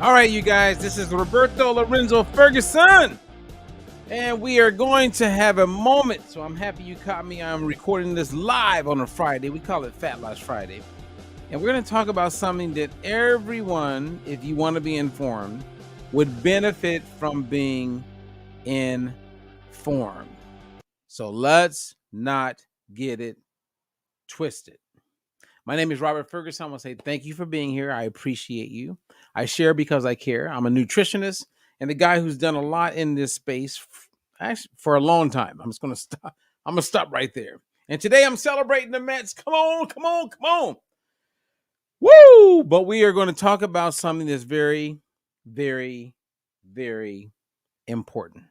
All right, you guys, this is Roberto Lorenzo Ferguson, and we are going to have a moment. So I'm happy you caught me. I'm recording this live on a Friday. We call it Fat Loss Friday. And we're going to talk about something that everyone, if you want to be informed, would benefit from being informed. So let's not get it twisted. My name is Robert Ferguson. I want to say thank you for being here. I appreciate you. I share because I care. I'm a nutritionist and the guy who's done a lot in this space actually for a long time. I'm going to stop right there. And today I'm celebrating the Mets. Come on, come on, come on. Woo! But we are going to talk about something that's very, very, very important.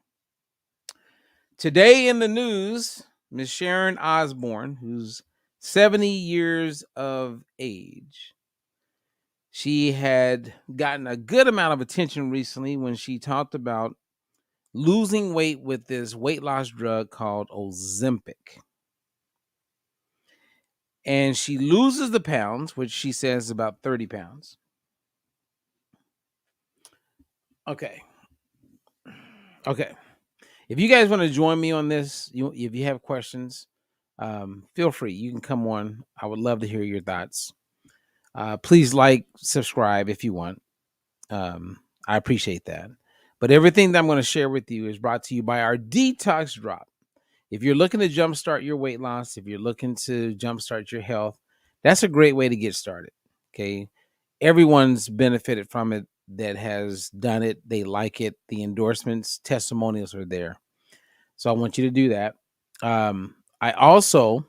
Today in the news, Miss Sharon Osbourne, who's 70 years of age. She had gotten a good amount of attention recently when she talked about losing weight with this weight loss drug called Ozempic. And she loses the pounds, which she says is about 30 pounds. Okay. If you guys want to join me on this, if you have questions, feel free. You can come on. I would love to hear your thoughts. Please subscribe if you want. I appreciate that. But everything that I'm going to share with you is brought to you by our detox drop. If you're looking to jumpstart your weight loss, if you're looking to jumpstart your health, that's a great way to get started. Okay. Everyone's benefited from it that has done it. They like it. The endorsements, testimonials are there. So I want you to do that. I also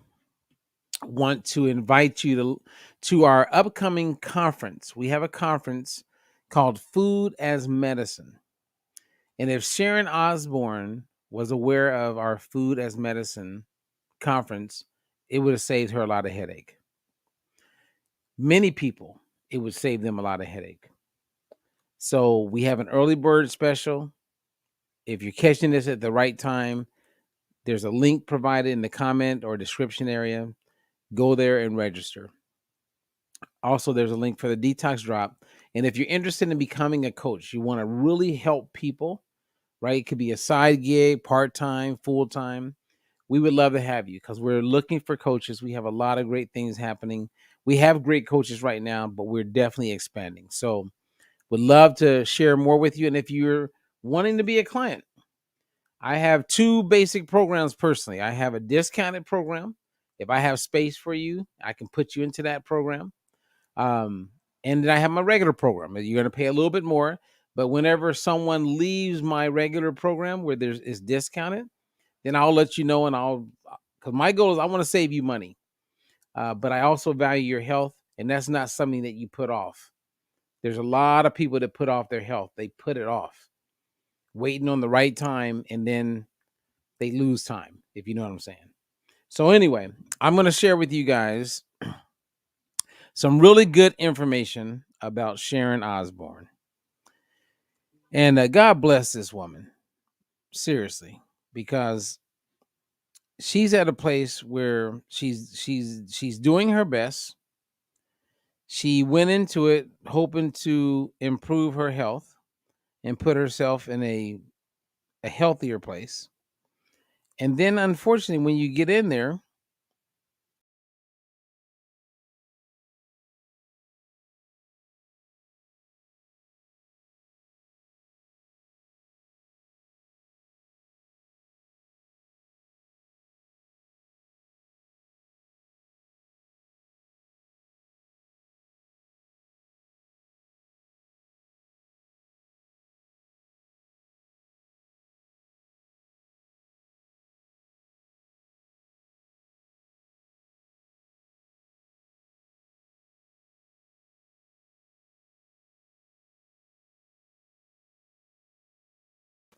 want to invite you to our upcoming conference. We have a conference called Food as Medicine. And if Sharon Osbourne was aware of our Food as Medicine conference, it would have saved her a lot of headache. Many people, it would save them a lot of headache. So we have an early bird special. If you're catching this at the right time, there's a link provided in the comment or description area. Go there and register. Also, there's a link for the detox drop. And if you're interested in becoming a coach, you want to really help people, right? It could be a side gig, part-time, full-time. We would love to have you because we're looking for coaches. We have a lot of great things happening. We have great coaches right now, but we're definitely expanding. So would love to share more with you. And if you're wanting to be a client, I have two basic programs personally. I have a discounted program. If I have space for you, I can put you into that program. And then I have my regular program. You're going to pay a little bit more, but whenever someone leaves my regular program where it's discounted, then I'll let you know, and because my goal is I want to save you money, but I also value your health, and that's not something that you put off. There's a lot of people that put off their health. They put it off, waiting on the right time, and then they lose time, if you know what I'm saying. So anyway, I'm going to share with you guys some really good information about Sharon Osbourne. And God bless this woman, seriously, because she's at a place where she's doing her best. She went into it hoping to improve her health and put herself in a healthier place. And then unfortunately, when you get in there,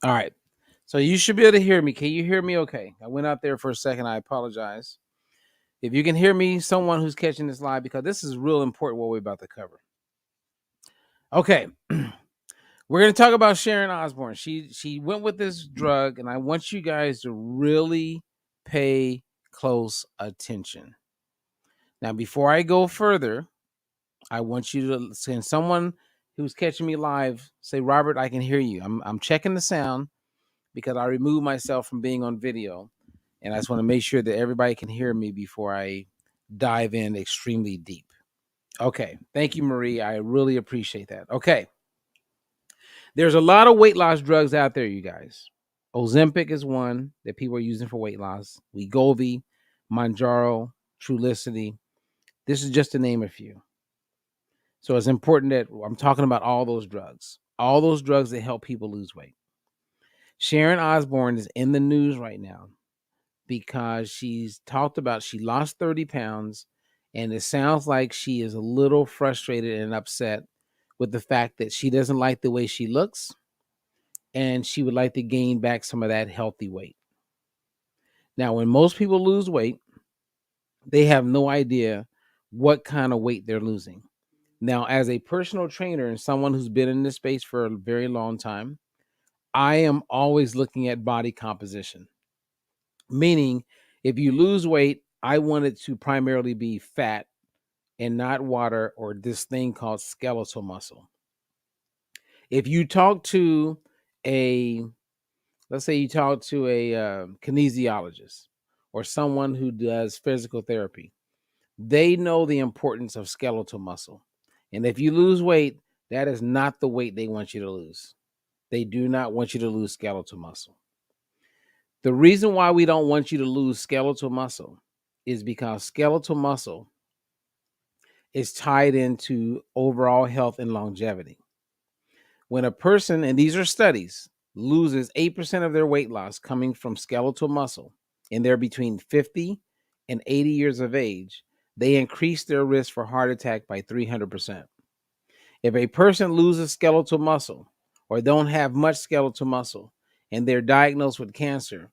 all right. So you should be able to hear me. Can you hear me okay? I went out there for a second. I apologize. If you can hear me, someone who's catching this live, because this is real important what we're about to cover. Okay. We're going to talk about Sharon Osbourne. She went with this drug, and I want you guys to really pay close attention. Now, before I go further, I want you to, can someone who's catching me live, say, Robert, I can hear you. I'm checking the sound because I removed myself from being on video. And I just want to make sure that everybody can hear me before I dive in extremely deep. Okay. Thank you, Marie. I really appreciate that. Okay. There's a lot of weight loss drugs out there, you guys. Ozempic is one that people are using for weight loss. WeGovy, Mounjaro, Trulicity. This is just to name a few. So it's important that I'm talking about all those drugs that help people lose weight. Sharon Osbourne is in the news right now because she's talked about she lost 30 pounds, and it sounds like she is a little frustrated and upset with the fact that she doesn't like the way she looks, and she would like to gain back some of that healthy weight. Now, when most people lose weight, they have no idea what kind of weight they're losing. Now, as a personal trainer and someone who's been in this space for a very long time, I am always looking at body composition. Meaning, if you lose weight, I want it to primarily be fat and not water or this thing called skeletal muscle. If you talk to let's say you talk to a kinesiologist or someone who does physical therapy, they know the importance of skeletal muscle. And if you lose weight, that is not the weight they want you to lose. They do not want you to lose skeletal muscle. The reason why we don't want you to lose skeletal muscle is because skeletal muscle is tied into overall health and longevity. When a person, and these are studies, loses 8% of their weight loss coming from skeletal muscle, and they're between 50 and 80 years of age, they increase their risk for heart attack by 300%. If a person loses skeletal muscle or don't have much skeletal muscle and they're diagnosed with cancer,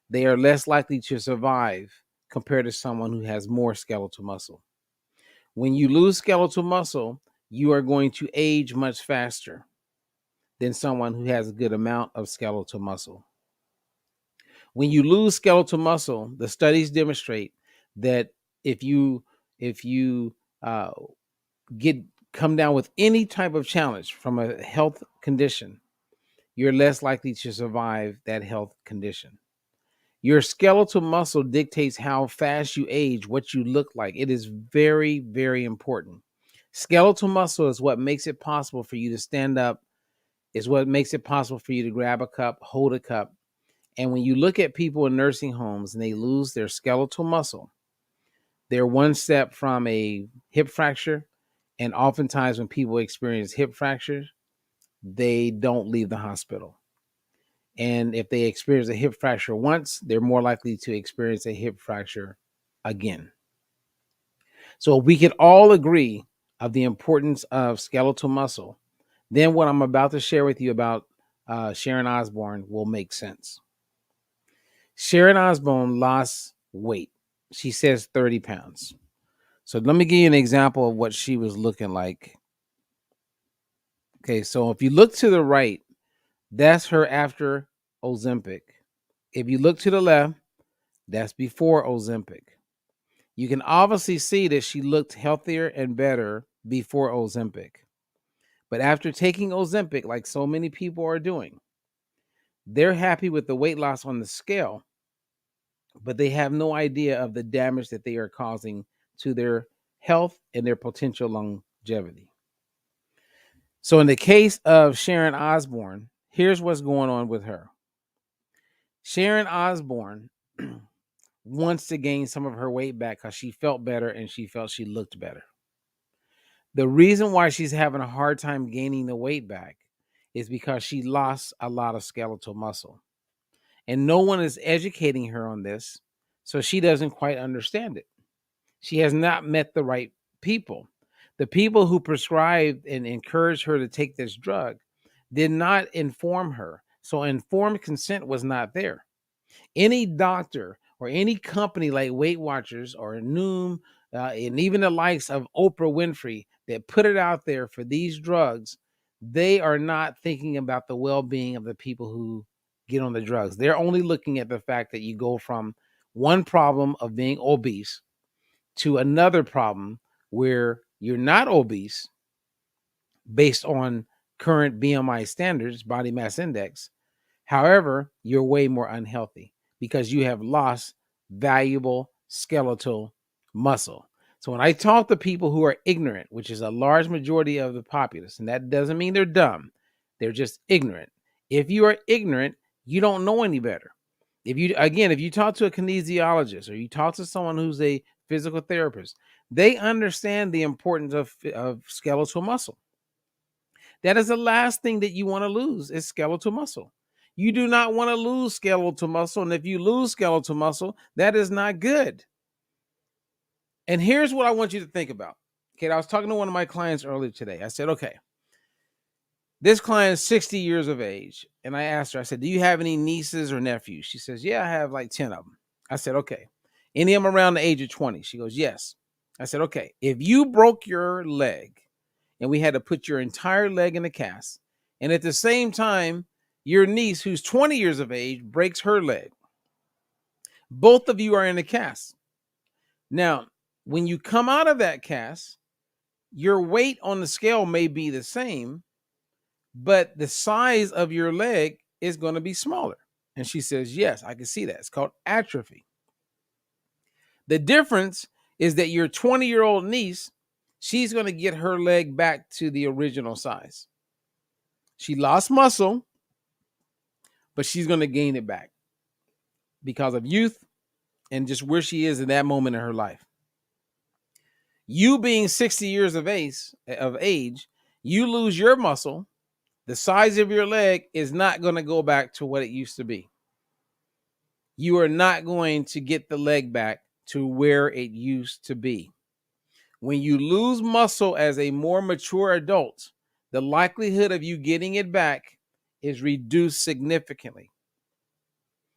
they are less likely to survive compared to someone who has more skeletal muscle. When you lose skeletal muscle, you are going to age much faster than someone who has a good amount of skeletal muscle. When you lose skeletal muscle, the studies demonstrate that if you come down with any type of challenge from a health condition, you're less likely to survive that health condition. Your skeletal muscle dictates how fast you age, what you look like. It is very, very important. Skeletal muscle is what makes it possible for you to stand up, is what makes it possible for you to grab a cup, hold a cup. And when you look at people in nursing homes and they lose their skeletal muscle, they're one step from a hip fracture. And oftentimes when people experience hip fractures, they don't leave the hospital. And if they experience a hip fracture once, they're more likely to experience a hip fracture again. So we could all agree of the importance of skeletal muscle. Then what I'm about to share with you about Sharon Osbourne will make sense. Sharon Osbourne lost weight. She says 30 pounds. So let me give you an example of what she was looking like. Okay, so if you look to the right, that's her after Ozempic. If you look to the left, that's before Ozempic. You can obviously see that she looked healthier and better before Ozempic. But after taking Ozempic, like so many people are doing, they're happy with the weight loss on the scale, but they have no idea of the damage that they are causing to their health and their potential longevity. So in the case of Sharon Osbourne, here's what's going on with her. Sharon Osbourne wants to gain some of her weight back because she felt better and she felt she looked better. The reason why she's having a hard time gaining the weight back is because she lost a lot of skeletal muscle. And no one is educating her on this, so she doesn't quite understand it. She has not met the right people. The people who prescribed and encouraged her to take this drug did not inform her. So informed consent was not there. Any doctor or any company like Weight Watchers or Noom, and even the likes of Oprah Winfrey that put it out there for these drugs, they are not thinking about the well-being of the people who get on the drugs. They're only looking at the fact that you go from one problem of being obese to another problem where you're not obese, based on current BMI standards, body mass index. However, you're way more unhealthy because you have lost valuable skeletal muscle. So when I talk to people who are ignorant, which is a large majority of the populace, and that doesn't mean they're dumb, they're just ignorant. If you are ignorant, you don't know any better. If you talk to a kinesiologist or you talk to someone who's a physical therapist, they understand the importance of skeletal muscle. That is the last thing that you want to lose is skeletal muscle. You do not want to lose skeletal muscle. And if you lose skeletal muscle, that is not good. And here's what I want you to think about. Okay, I was talking to one of my clients earlier today. I said, okay, this client is 60 years of age. And I asked her, I said, do you have any nieces or nephews? She says, yeah, I have like 10 of them. I said, okay. Any of them around the age of 20? She goes, yes. I said, okay, if you broke your leg and we had to put your entire leg in a cast, and at the same time, your niece, who's 20 years of age, breaks her leg, both of you are in a cast. Now, when you come out of that cast, your weight on the scale may be the same, but the size of your leg is going to be smaller. And she says, yes, I can see that. It's called atrophy. The difference is that your 20-year-old niece, she's going to get her leg back to the original size. She lost muscle, but she's going to gain it back because of youth and just where she is in that moment in her life. You being 60 years of age, you lose your muscle. The size of your leg is not going to go back to what it used to be. You are not going to get the leg back to where it used to be. When you lose muscle as a more mature adult, the likelihood of you getting it back is reduced significantly.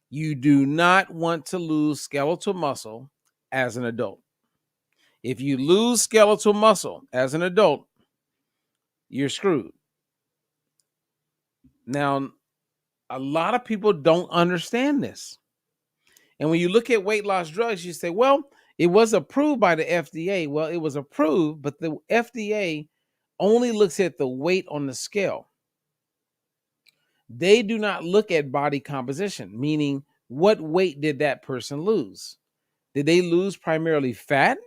You do not want to lose skeletal muscle as an adult. If you lose skeletal muscle as an adult, you're screwed. Now, a lot of people don't understand this. And when you look at weight loss drugs, you say, well, it was approved by the FDA. Well, it was approved, but the FDA only looks at the weight on the scale. They do not look at body composition, meaning what weight did that person lose? Did they lose primarily fat?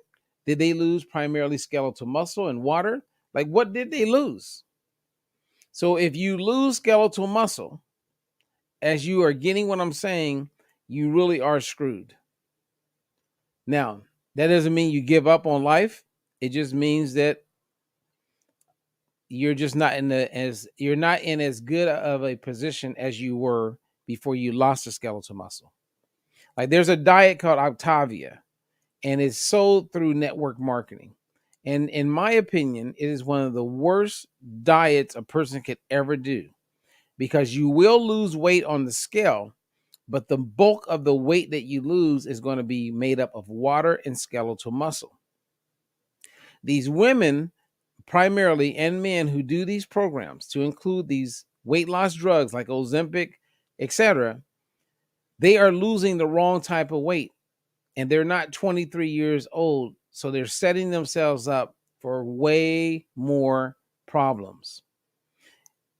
Did they lose primarily skeletal muscle and water? Like, what did they lose? So if you lose skeletal muscle, as you are getting what I'm saying, you really are screwed. Now, that doesn't mean you give up on life. It just means that you're just not in as good of a position as you were before you lost the skeletal muscle. Like, there's a diet called Octavia, and it's sold through network marketing. And in my opinion, it is one of the worst diets a person could ever do, because you will lose weight on the scale, but the bulk of the weight that you lose is going to be made up of water and skeletal muscle. These women primarily, and men who do these programs to include these weight loss drugs like Ozempic, etc., they are losing the wrong type of weight, and they're not 23 years old. So they're setting themselves up for way more problems.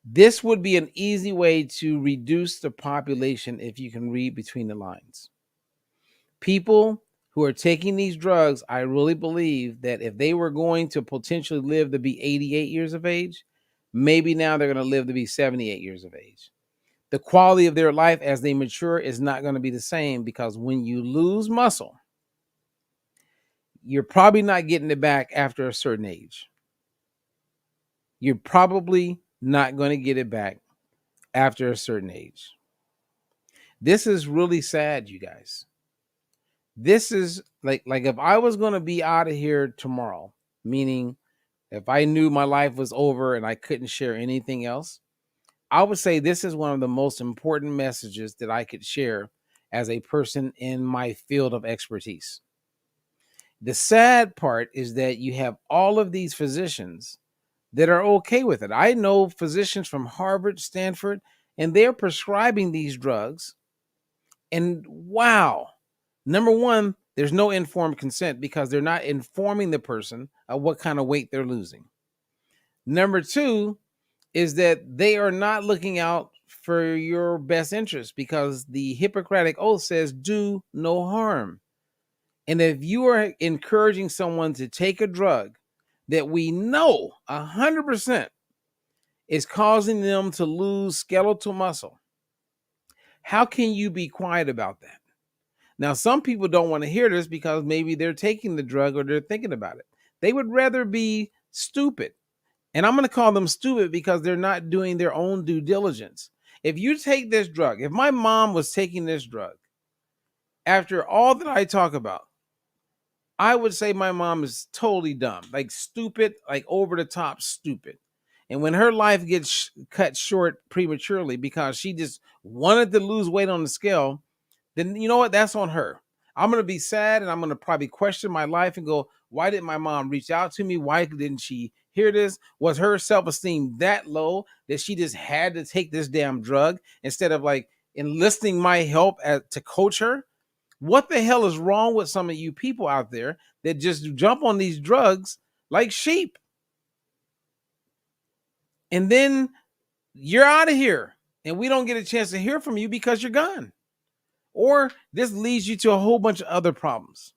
This would be an easy way to reduce the population if you can read between the lines. People who are taking these drugs, I really believe that if they were going to potentially live to be 88 years of age, maybe now they're going to live to be 78 years of age. The quality of their life as they mature is not going to be the same, because when you lose muscle, you're probably not getting it back after a certain age. You're probably not going to get it back after a certain age. This is really sad, you guys. This is like if I was going to be out of here tomorrow, meaning if I knew my life was over and I couldn't share anything else, I would say this is one of the most important messages that I could share as a person in my field of expertise. The sad part is that you have all of these physicians that are okay with it. I know physicians from Harvard, Stanford, and they're prescribing these drugs. And wow, number one, there's no informed consent because they're not informing the person of what kind of weight they're losing. Number two is that they are not looking out for your best interest, because the Hippocratic Oath says do no harm. And if you are encouraging someone to take a drug that we know 100% is causing them to lose skeletal muscle, how can you be quiet about that? Now, some people don't want to hear this because maybe they're taking the drug or they're thinking about it. They would rather be stupid. And I'm going to call them stupid because they're not doing their own due diligence. If you take this drug, if my mom was taking this drug, after all that I talk about, I would say my mom is totally dumb, like stupid, like over the top stupid. And when her life gets cut short prematurely because she just wanted to lose weight on the scale, then you know what? That's on her. I'm going to be sad, and I'm going to probably question my life and go, why didn't my mom reach out to me? Why didn't she hear this? Was her self-esteem that low that she just had to take this damn drug instead of like enlisting my help to coach her? What the hell is wrong with some of you people out there that just jump on these drugs like sheep? And then you're out of here, and we don't get a chance to hear from you because you're gone. Or this leads you to a whole bunch of other problems.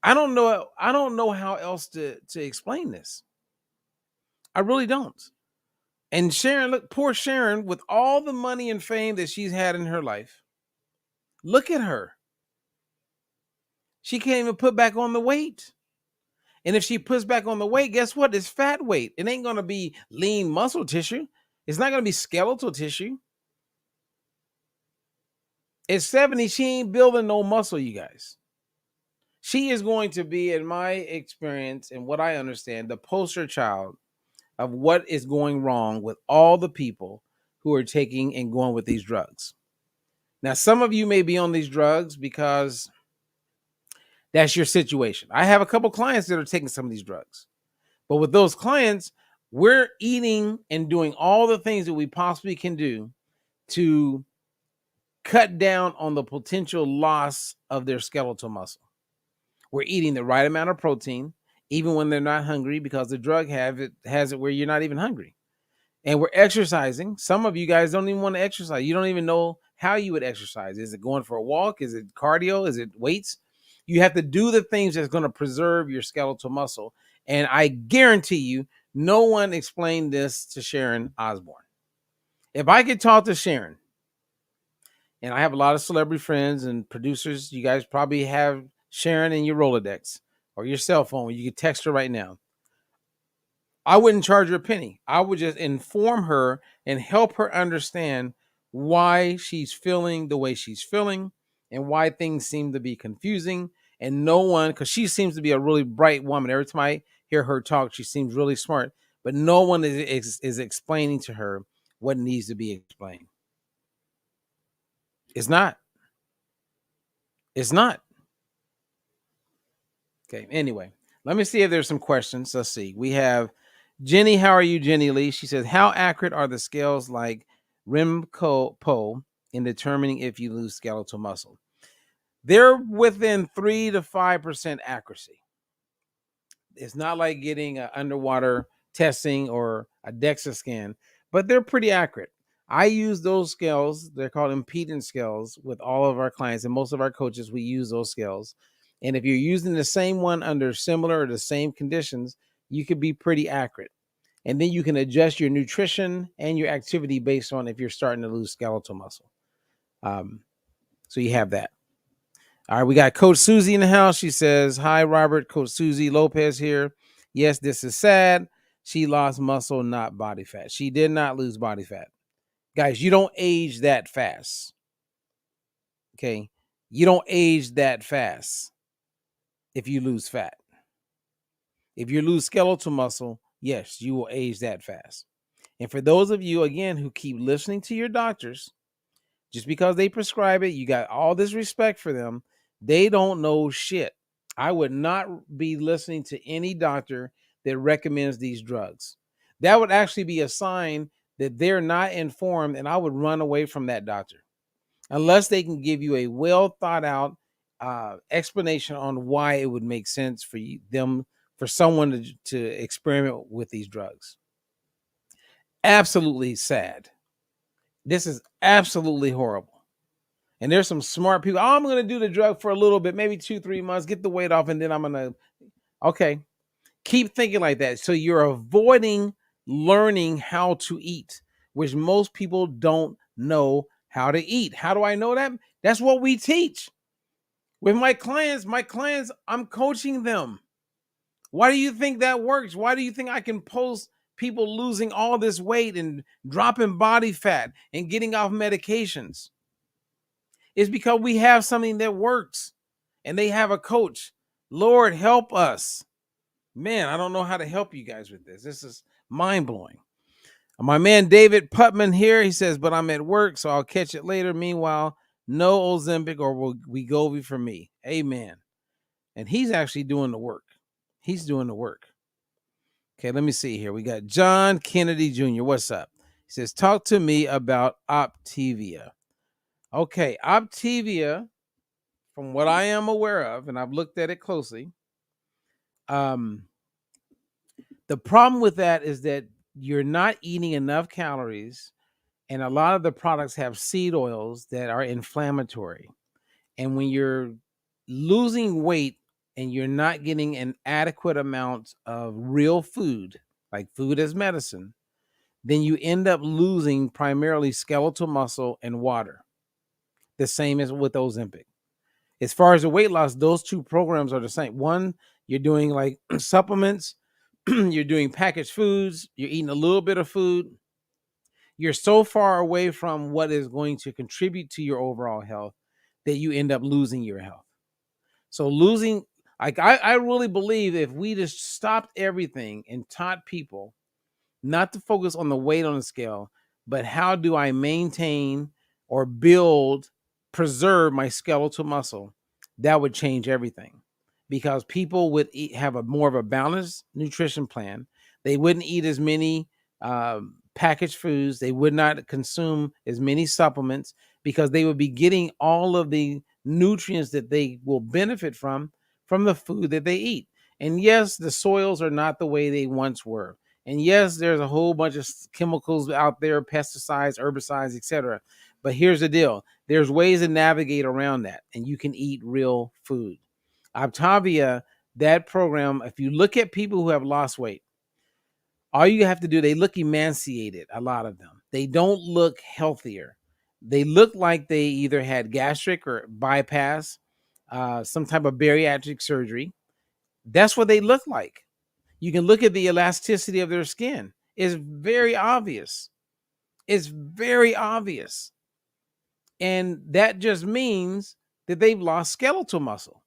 I don't know how else to explain this. I really don't. And Sharon, look, poor Sharon, with all the money and fame that she's had in her life, look at her. She can't even put back on the weight. And if she puts back on the weight, guess what? It's fat weight. It ain't going to be lean muscle tissue. It's not going to be skeletal tissue. At 70, she ain't building no muscle, you guys. She is going to be, in my experience and what I understand, the poster child of what is going wrong with all the people who are taking and going with these drugs. Now, some of you may be on these drugs because that's your situation. I have a couple clients that are taking some of these drugs. But with those clients, we're eating and doing all the things that we possibly can do to cut down on the potential loss of their skeletal muscle. We're eating the right amount of protein, even when they're not hungry, because the drug has it where you're not even hungry. And we're exercising. Some of you guys don't even want to exercise. You don't even know how you would exercise. Is it going for a walk? Is it cardio? Is it weights? You have to do the things that's going to preserve your skeletal muscle. And I guarantee you, no one explained this to Sharon Osbourne. If I could talk to Sharon, and I have a lot of celebrity friends and producers, you guys probably have Sharon in your Rolodex or your cell phone. You can text her right now. I wouldn't charge her a penny. I would just inform her and help her understand why she's feeling the way she's feeling and why things seem to be confusing. And no one, because she seems to be a really bright woman. Every time I hear her talk, she seems really smart. But no one is explaining to her what needs to be explained. It's not. It's not. Okay, anyway, let me see if there's some questions. Let's see. We have Jenny. How are you, Jenny Lee? She says, how accurate are the scales like Rimco in determining if you lose skeletal muscle? They're within 3 to 5% accuracy. It's not like getting an underwater testing or a DEXA scan, but they're pretty accurate. I use those scales. They're called impedance scales with all of our clients, and most of our coaches, we use those scales. And if you're using the same one under similar or the same conditions, you could be pretty accurate. And then you can adjust your nutrition and your activity based on if you're starting to lose skeletal muscle. So you have that. All right, we got Coach Susie in the house. She says, hi, Robert. Coach Susie Lopez here. Yes, this is sad. She lost muscle, not body fat. She did not lose body fat. Guys, you don't age that fast. Okay? You don't age that fast if you lose fat. If you lose skeletal muscle, yes, you will age that fast. And for those of you, again, who keep listening to your doctors, just because they prescribe it, you got all this respect for them. They don't know shit. I would not be listening to any doctor that recommends these drugs. That would actually be a sign that they're not informed, and I would run away from that doctor unless they can give you a well thought out explanation on why it would make sense for them for someone to experiment with these drugs. Absolutely sad. This is absolutely horrible. And there's some smart people. Oh, I'm going to do the drug for a little bit, maybe 2-3 months, get the weight off, and then I'm going to, okay. Keep thinking like that. So you're avoiding learning how to eat, which most people don't know how to eat. How do I know that? That's what we teach. With my clients, I'm coaching them. Why do you think that works? Why do you think I can post people losing all this weight and dropping body fat and getting off medications? It's because we have something that works and they have a coach. Lord, help us. Man, I don't know how to help you guys with this. This is mind-blowing. My man David Putman here, he says, but I'm at work, so I'll catch it later. Meanwhile, no Ozempic or WeGovy for me. Amen. And he's actually doing the work. He's doing the work. Okay, let me see here. We got John Kennedy Jr. What's up? He says, talk to me about Optavia. Okay, Optavia, from what I am aware of, and I've looked at it closely, the problem with that is that you're not eating enough calories, and a lot of the products have seed oils that are inflammatory. And when you're losing weight and you're not getting an adequate amount of real food, like food as medicine, then you end up losing primarily skeletal muscle and water. The same as with Ozempic. As far as the weight loss, those two programs are the same. One, you're doing like supplements, you're doing packaged foods, you're eating a little bit of food. You're so far away from what is going to contribute to your overall health that you end up losing your health. So losing, like I really believe if we just stopped everything and taught people not to focus on the weight on the scale, but how do I maintain or build, preserve my skeletal muscle, that would change everything. Because people would have a more of a balanced nutrition plan. They wouldn't eat as many packaged foods. They would not consume as many supplements because they would be getting all of the nutrients that they will benefit from the food that they eat. And yes, the soils are not the way they once were. And yes, there's a whole bunch of chemicals out there, pesticides, herbicides, etc. But here's the deal. There's ways to navigate around that, and you can eat real food. Optavia, that program, if you look at people who have lost weight, all you have to do, they look emaciated, a lot of them. They don't look healthier. They look like they either had gastric or bypass, some type of bariatric surgery. That's what they look like. You can look at the elasticity of their skin. It's very obvious. It's very obvious. And that just means that they've lost skeletal muscle.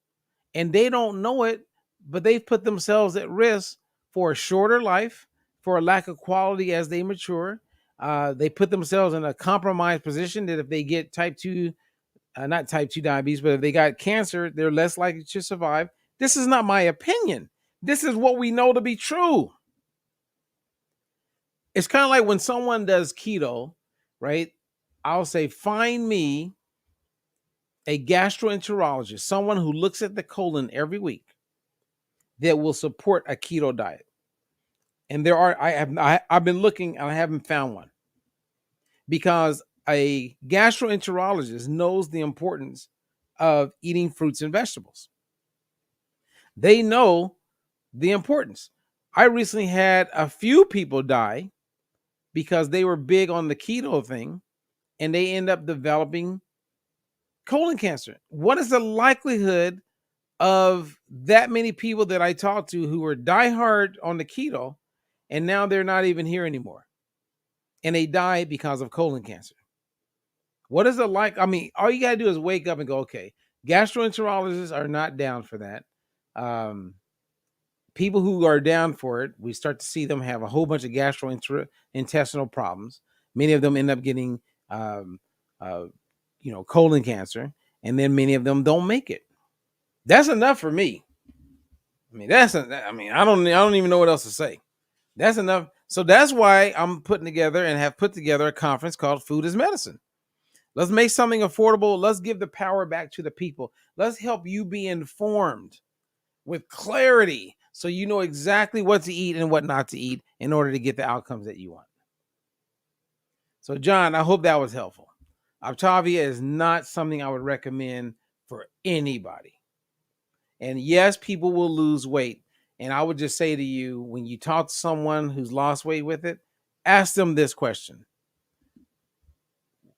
And they don't know it, but they've put themselves at risk for a shorter life, for a lack of quality as they mature. They put themselves in a compromised position that if they get type 2, not type 2 diabetes, but if they got cancer, they're less likely to survive. This is not my opinion. This is what we know to be true. It's kind of like when someone does keto, right? I'll say, find me a gastroenterologist, someone who looks at the colon every week that will support a keto diet. And I've been looking and I haven't found one, because a gastroenterologist knows the importance of eating fruits and vegetables. They know the importance. I recently had a few people die because they were big on the keto thing and they end up developing colon cancer. What is the likelihood of that many people that I talked to who were diehard on the keto and now they're not even here anymore and they died because of colon cancer? What is it like? I mean, all you got to do is wake up and go, okay, gastroenterologists are not down for that. People who are down for it, we start to see them have a whole bunch of gastrointestinal problems. Many of them end up getting, colon cancer, and then many of them don't make it. That's enough for me. I don't even know what else to say. That's enough. So that's why I'm putting together and have put together a conference called Food is Medicine. Let's make something affordable. Let's give the power back to the people. Let's help you be informed with clarity So you know exactly what to eat and what not to eat in order to get the outcomes that you want. So, John, I hope that was helpful. Optavia is not something I would recommend for anybody. And yes, people will lose weight. And I would just say to you, when you talk to someone who's lost weight with it, ask them this question: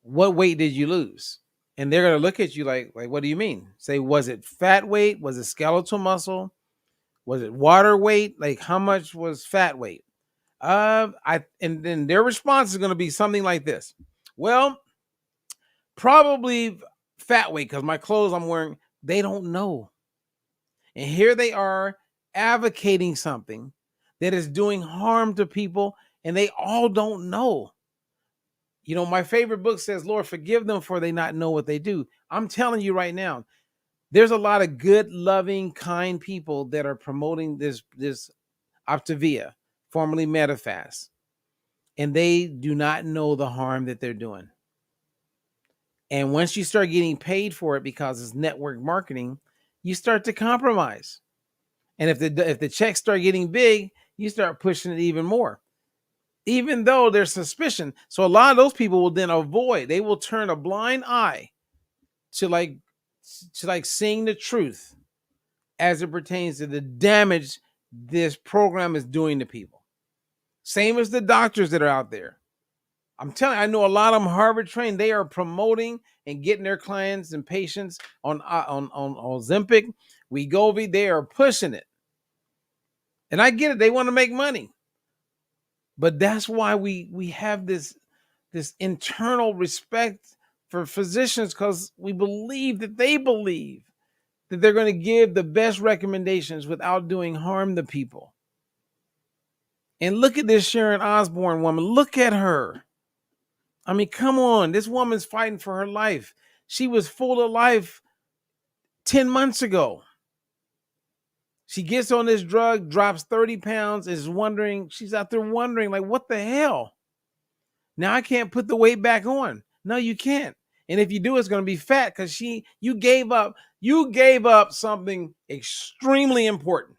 what weight did you lose? And they're going to look at you like, what do you mean? Say, was it fat weight? Was it skeletal muscle? Was it water weight? Like, how much was fat weight? And then their response is going to be something like this: well, probably fat weight because my clothes I'm wearing, they don't know. And here they are advocating something that is doing harm to people, and they all don't know. You know, my favorite book says, Lord, forgive them for they not know what they do. I'm telling you right now, there's a lot of good, loving, kind people that are promoting this Optavia, formerly Medifast, and they do not know the harm that they're doing. And once you start getting paid for it because it's network marketing, you start to compromise. And if the checks start getting big, you start pushing it even more, even though there's suspicion. So a lot of those people will then avoid. They will turn a blind eye to like seeing the truth as it pertains to the damage this program is doing to people. Same as the doctors that are out there. I'm telling you, I know a lot of them Harvard trained. They are promoting and getting their clients and patients on Ozempic, WeGovy. They are pushing it. And I get it. They want to make money. But that's why we have this internal respect for physicians, because we believe that they believe that they're going to give the best recommendations without doing harm to people. And look at this Sharon Osbourne woman. Look at her. I mean, come on. This woman's fighting for her life. She was full of life 10 months ago. She gets on this drug, drops 30 pounds, is wondering, she's out there wondering, like, what the hell? Now I can't put the weight back on. No, you can't. And if you do, it's going to be fat because you gave up something extremely important.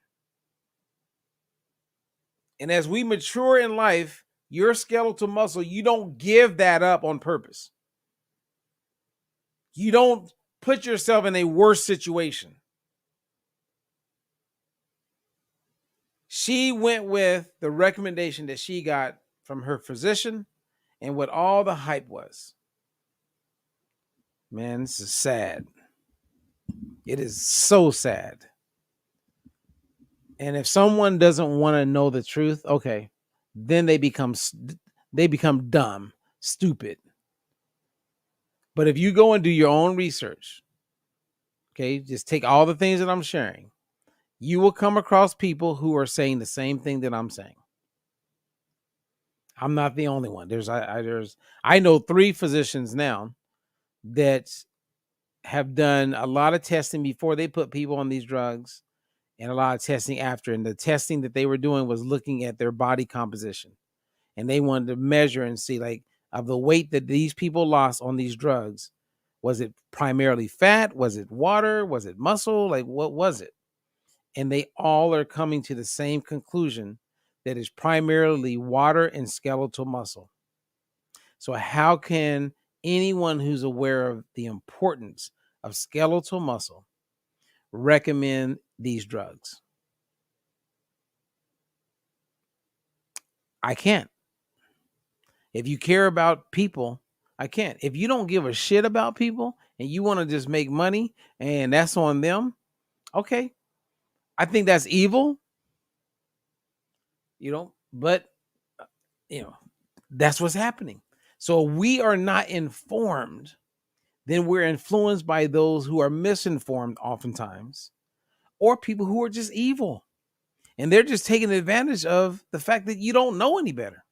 And as we mature in life, your skeletal muscle, you don't give that up on purpose. You don't put yourself in a worse situation. She went with the recommendation that she got from her physician and what all the hype was. Man, this is sad. It is so sad. And if someone doesn't want to know the truth, okay, then they become dumb, stupid. But if you go and do your own research, okay, just take all the things that I'm sharing, you will come across people who are saying the same thing that I'm saying. I'm not the only one. I know 3 physicians now that have done a lot of testing before they put people on these drugs and a lot of testing after. And the testing that they were doing was looking at their body composition. And they wanted to measure and see, like, of the weight that these people lost on these drugs, was it primarily fat? Was it water? Was it muscle? Like, what was it? And they all are coming to the same conclusion, that is primarily water and skeletal muscle. So how can anyone who's aware of the importance of skeletal muscle recommend these drugs? I can't. If you care about people, I can't. If you don't give a shit about people and you want to just make money and that's on them, okay. I think that's evil, but that's what's happening. So we are not informed, then we're influenced by those who are misinformed oftentimes, or people who are just evil. And they're just taking advantage of the fact that you don't know any better.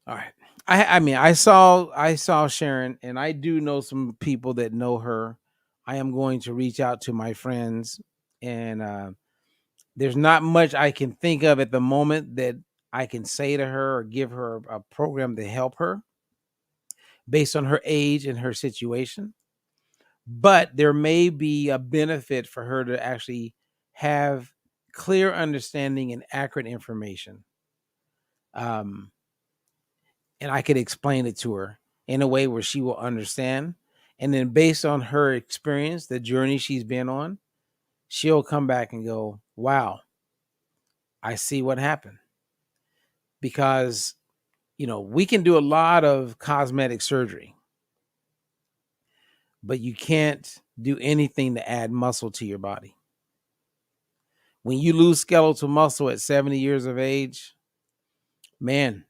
All right. I saw Sharon, and I do know some people that know her. I am going to reach out to my friends, and there's not much I can think of at the moment that I can say to her or give her a program to help her based on her age and her situation. but there may be a benefit for her to actually have clear understanding and accurate information. And I could explain it to her in a way where she will understand. And then based on her experience, the journey she's been on, she'll come back and go, wow, I see what happened. Because, we can do a lot of cosmetic surgery, but you can't do anything to add muscle to your body. When you lose skeletal muscle at 70 years of age, man,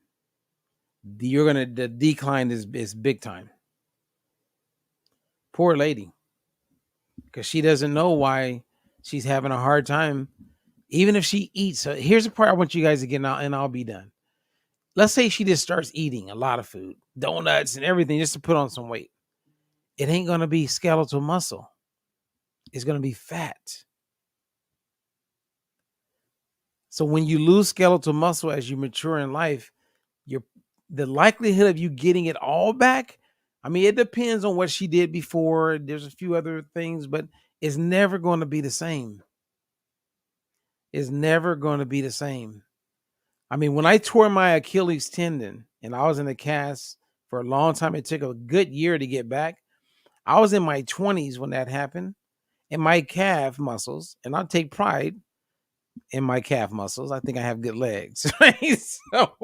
the decline is big time. Poor lady, because she doesn't know why she's having a hard time, even if she eats. So here's the part I want you guys to get out, and I'll be done. Let's say she just starts eating a lot of food, donuts and everything, just to put on some weight. It ain't going to be skeletal muscle. It's going to be fat. So when you lose skeletal muscle as you mature in life, the likelihood of you getting it all back, I mean, it depends on what she did before. There's a few other things, but it's never going to be the same. It's never going to be the same. I mean, when I tore my Achilles tendon and I was in a cast for a long time, it took a good year to get back. I was in my 20s when that happened, and my calf muscles, and I take pride in my calf muscles. I think I have good legs, right? So,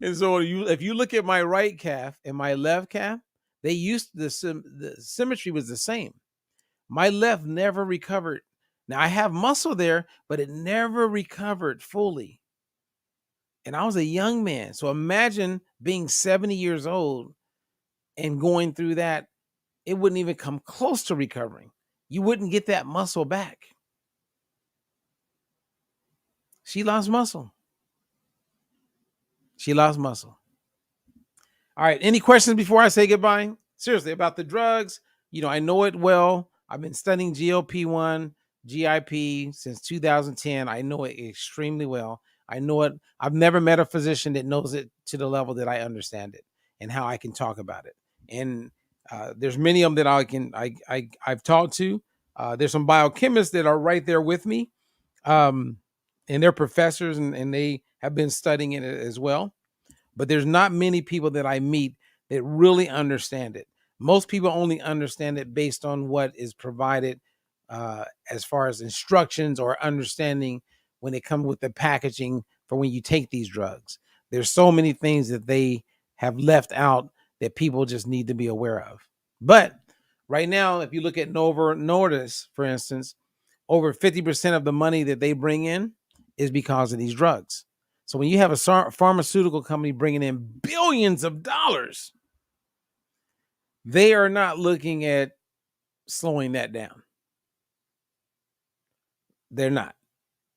if you look at my right calf and my left calf, the symmetry was the same. My left never recovered. Now I have muscle there, but it never recovered fully. And I was a young man. So imagine being 70 years old and going through that. It wouldn't even come close to recovering. You wouldn't get that muscle back. She lost muscle. She lost muscle. All right. Any questions before I say goodbye? Seriously, about the drugs. I know it well. I've been studying GLP-1, GIP since 2010. I know it extremely well. I know it. I've never met a physician that knows it to the level that I understand it and how I can talk about it. And there's many of them that I've talked to. There's some biochemists that are right there with me. And they're professors and they have been studying it as well. But there's not many people that I meet that really understand it. Most people only understand it based on what is provided as far as instructions or understanding when it comes with the packaging for when you take these drugs. There's so many things that they have left out that people just need to be aware of. But right now, if you look at Novo Nordisk, for instance, over 50% of the money that they bring in is because of these drugs. So when you have a pharmaceutical company bringing in billions of dollars, they are not looking at slowing that down. They're not.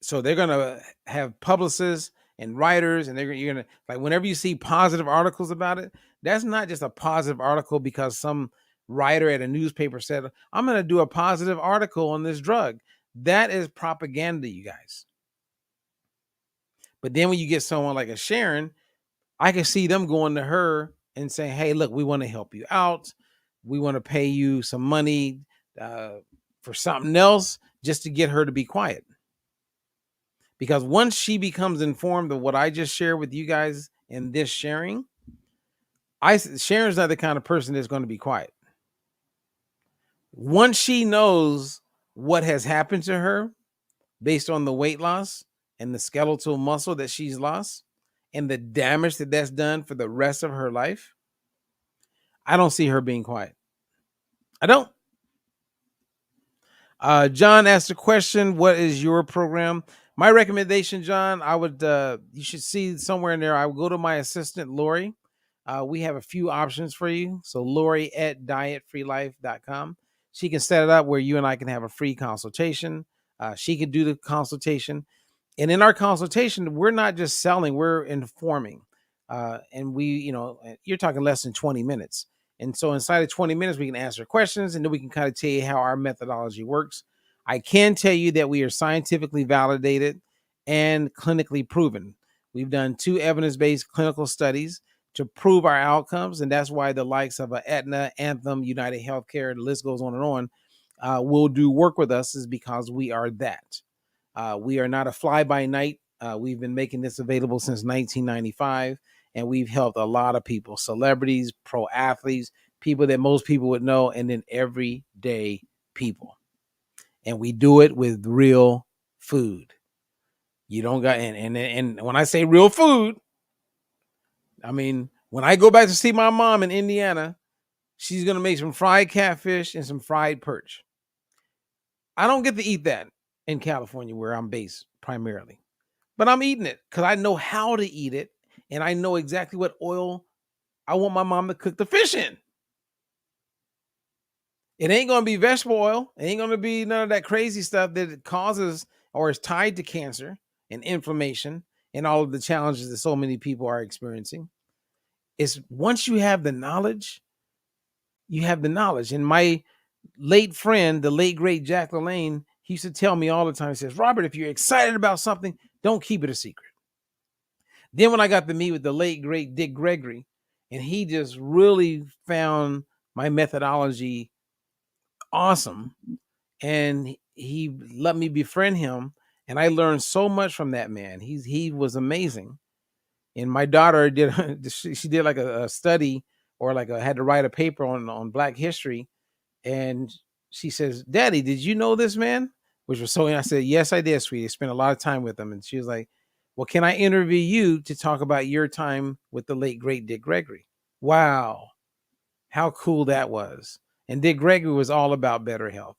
So they're going to have publicists and writers, and you're going to, like, whenever you see positive articles about it, that's not just a positive article because some writer at a newspaper said, I'm going to do a positive article on this drug. That is propaganda, you guys. But then when you get someone like a Sharon, I can see them going to her and saying, hey, look, we want to help you out. We want to pay you some money for something else just to get her to be quiet. Because once she becomes informed of what I just shared with you guys in this sharing, Sharon's not the kind of person that's going to be quiet. Once she knows what has happened to her based on the weight loss and the skeletal muscle that she's lost and the damage that that's done for the rest of her life, I don't see her being quiet. I don't. John asked a question, what is your program? My recommendation, John, you should see somewhere in there, I would go to my assistant, Lori. We have a few options for you. So Lori at dietfreelife.com. She can set it up where you and I can have a free consultation. She can do the consultation. And in our consultation, we're not just selling, we're informing. And you're talking less than 20 minutes. And so inside of 20 minutes, we can answer questions and then we can kind of tell you how our methodology works. I can tell you that we are scientifically validated and clinically proven. We've done 2 evidence-based clinical studies to prove our outcomes. And that's why the likes of Aetna, Anthem, United Healthcare, the list goes on, will do work with us, is because we are that. We are not a fly-by-night. We've been making this available since 1995, and we've helped a lot of people, celebrities, pro athletes, people that most people would know, and then everyday people. And we do it with real food. You don't got, and when I say real food, I mean, when I go back to see my mom in Indiana, she's going to make some fried catfish and some fried perch. I don't get to eat that in California, where I'm based primarily, but I'm eating it because I know how to eat it, and I know exactly what oil I want my mom to cook the fish in. It ain't going to be vegetable oil. It ain't going to be none of that crazy stuff that causes or is tied to cancer and inflammation and all of the challenges that so many people are experiencing. It's once you have the knowledge, you have the knowledge. And my late friend, the late great Jack LaLanne, he used to tell me all the time, he says, Robert, if you're excited about something, don't keep it a secret. Then when I got to meet with the late great Dick Gregory, and he just really found my methodology awesome, and he let me befriend him, and I learned so much from that man. He was amazing. And my daughter did she did like a study, or like had to write a paper on Black history, and she says, Daddy, did you know this man? Which was so, I said, yes, I did, sweetie. I spent a lot of time with him. And she was like, well, can I interview you to talk about your time with the late great Dick Gregory? Wow, how cool that was. And Dick Gregory was all about better health,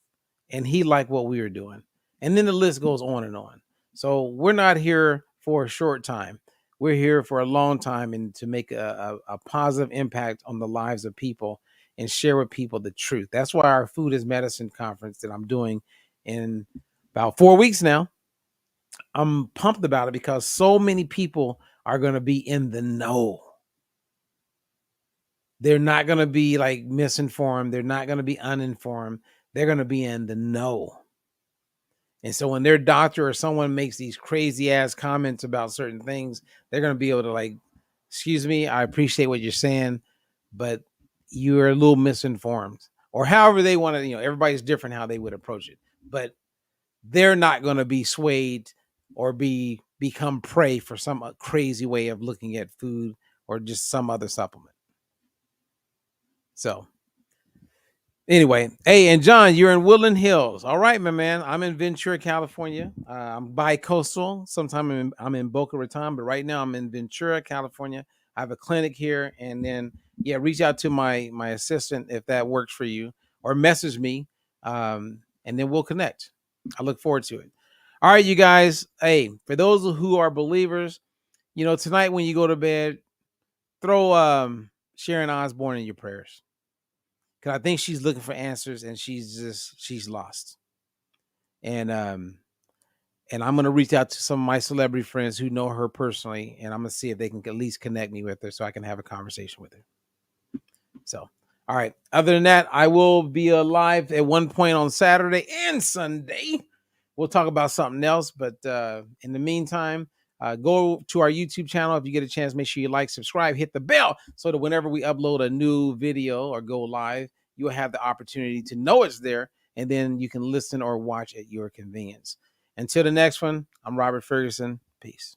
and he liked what we were doing. And then the list goes on and on. So we're not here for a short time. We're here for a long time, and to make a positive impact on the lives of people and share with people the truth. That's why our Food is Medicine conference that I'm doing in about 4 weeks now, I'm pumped about it because so many people are going to be in the know. They're not going to be like misinformed. They're not going to be uninformed. They're going to be in the know. And so when their doctor or someone makes these crazy ass comments about certain things, they're going to be able to like, excuse me, I appreciate what you're saying, but you're a little misinformed, or however they want to, everybody's different how they would approach it, but they're not going to be swayed or become prey for some crazy way of looking at food or just some other supplement. So anyway, hey, and John, you're in Woodland Hills. All right, my man. I'm in Ventura, California. I'm bi-coastal. Sometimes I'm in Boca Raton, but right now I'm in Ventura, California. I have a clinic here, and then reach out to my assistant if that works for you, or message me, and then we'll connect. I look forward to it. All right, you guys. Hey, for those who are believers, tonight when you go to bed, throw Sharon Osbourne in your prayers. Because I think she's looking for answers, and she's lost. And I'm gonna reach out to some of my celebrity friends who know her personally, and I'm gonna see if they can at least connect me with her so I can have a conversation with her. So, all right. Other than that, I will be live at one point on Saturday and Sunday. We'll talk about something else, but in the meantime, go to our YouTube channel. If you get a chance, make sure you like, subscribe, hit the bell so that whenever we upload a new video or go live, you'll have the opportunity to know it's there, and then you can listen or watch at your convenience. Until the next one, I'm Robert Ferguson. Peace.